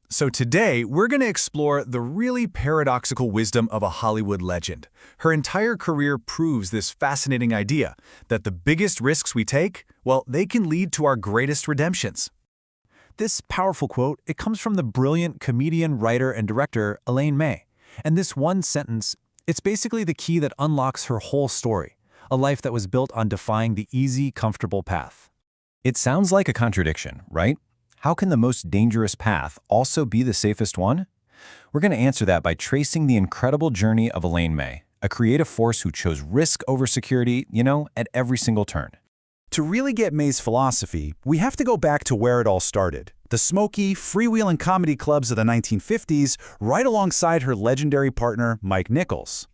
So today, we're going to explore the really paradoxical wisdom of a Hollywood legend. Her entire career proves this fascinating idea that the biggest risks we take, well, they can lead to our greatest redemptions. This powerful quote, it comes from the brilliant comedian, writer, and director Elaine May. And this one sentence, it's basically the key that unlocks her whole story, a life that was built on defying the easy, comfortable path. It sounds like a contradiction, right? How can the most dangerous path also be the safest one? We're going to answer that by tracing the incredible journey of Elaine May, a creative force who chose risk over security, at every single turn. To really get May's philosophy, we have to go back to where it all started. The smoky, freewheeling comedy clubs of the 1950s, right alongside her legendary partner, Mike Nichols.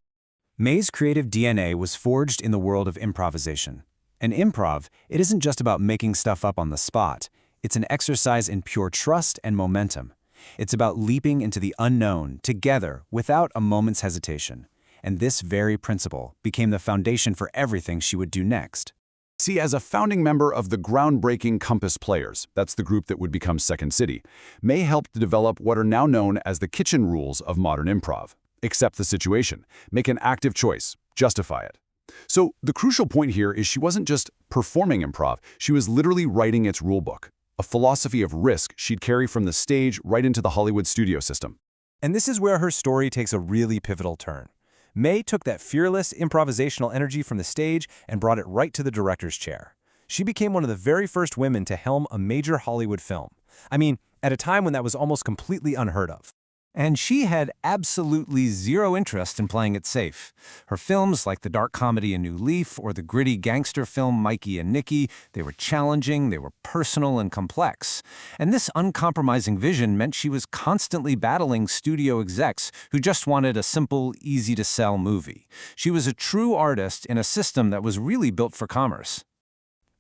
May's creative DNA was forged in the world of improvisation. And improv, it isn't just about making stuff up on the spot. It's an exercise in pure trust and momentum. It's about leaping into the unknown together without a moment's hesitation. And this very principle became the foundation for everything she would do next. See, as a founding member of the groundbreaking Compass Players, that's the group that would become Second City, May helped develop what are now known as the kitchen rules of modern improv. Accept the situation, make an active choice, justify it. So the crucial point here is she wasn't just performing improv, she was literally writing its rulebook. A philosophy of risk she'd carry from the stage right into the Hollywood studio system. And this is where her story takes a really pivotal turn. May took that fearless, improvisational energy from the stage and brought it right to the director's chair. She became one of the very first women to helm a major Hollywood film. I mean, at a time when that was almost completely unheard of. And she had absolutely zero interest in playing it safe. Her films, like the dark comedy A New Leaf or the gritty gangster film Mikey and Nicky, they were challenging, they were personal and complex. And this uncompromising vision meant she was constantly battling studio execs who just wanted a simple, easy-to-sell movie. She was a true artist in a system that was really built for commerce.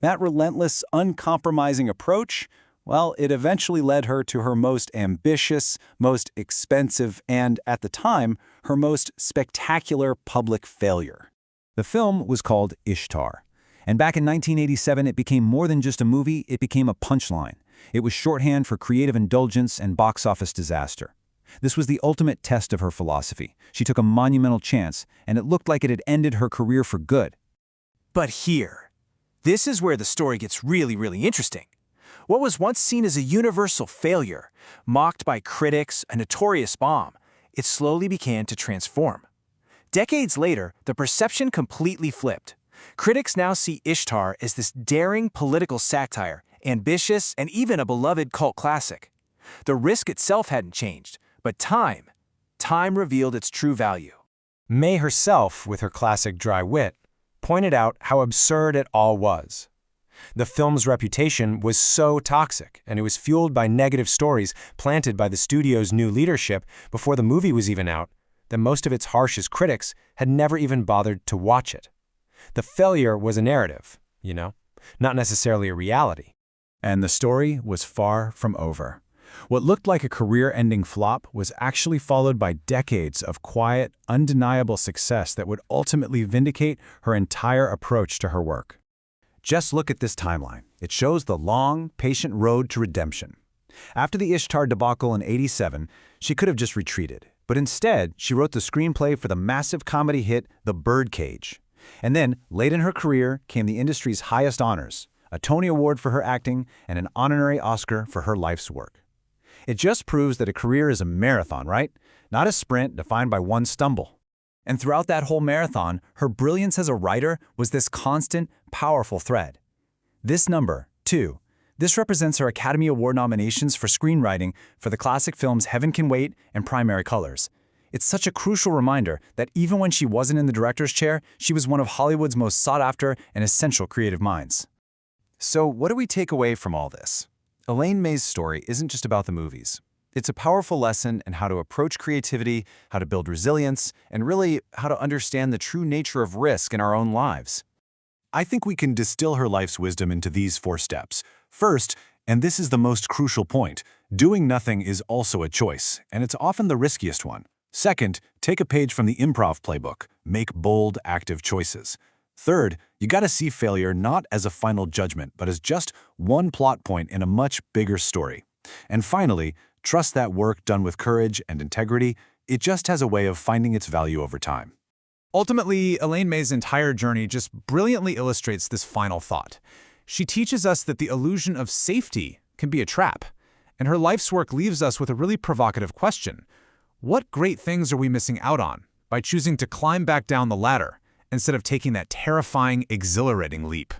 That relentless, uncompromising approach, well, it eventually led her to her most ambitious, most expensive, and, at the time, her most spectacular public failure. The film was called Ishtar. And back in 1987, it became more than just a movie, it became a punchline. It was shorthand for creative indulgence and box office disaster. This was the ultimate test of her philosophy. She took a monumental chance, and it looked like it had ended her career for good. But this is where the story gets really interesting. What was once seen as a universal failure, mocked by critics, a notorious bomb, it slowly began to transform. Decades later, the perception completely flipped. Critics now see Ishtar as this daring political satire, ambitious, and even a beloved cult classic. The risk itself hadn't changed, but time revealed its true value. May herself, with her classic dry wit, pointed out how absurd it all was. The film's reputation was so toxic, and it was fueled by negative stories planted by the studio's new leadership before the movie was even out, that most of its harshest critics had never even bothered to watch it. The failure was a narrative, not necessarily a reality. And the story was far from over. What looked like a career-ending flop was actually followed by decades of quiet, undeniable success that would ultimately vindicate her entire approach to her work. Just look at this timeline. It shows the long, patient road to redemption. After the Ishtar debacle in '87, she could have just retreated. But instead, she wrote the screenplay for the massive comedy hit The Birdcage. And then, late in her career, came the industry's highest honors, a Tony Award for her acting and an honorary Oscar for her life's work. It just proves that a career is a marathon, right? Not a sprint defined by one stumble. And throughout that whole marathon, her brilliance as a writer was this constant, powerful thread. This number, 2, this represents her Academy Award nominations for screenwriting for the classic films Heaven Can Wait and Primary Colors. It's such a crucial reminder that even when she wasn't in the director's chair, she was one of Hollywood's most sought-after and essential creative minds. So what do we take away from all this? Elaine May's story isn't just about the movies. It's a powerful lesson in how to approach creativity, how to build resilience, and really how to understand the true nature of risk in our own lives. I think we can distill her life's wisdom into these 4 steps. First, and this is the most crucial point, doing nothing is also a choice, and it's often the riskiest one. Second, take a page from the improv playbook. Make bold, active choices. Third, you gotta see failure not as a final judgment, but as just one plot point in a much bigger story. And finally, Trust that work done with courage and integrity, it just has a way of finding its value over time. Ultimately, Elaine May's entire journey just brilliantly illustrates this final thought. She teaches us that the illusion of safety can be a trap, and her life's work leaves us with a really provocative question. What great things are we missing out on by choosing to climb back down the ladder instead of taking that terrifying, exhilarating leap?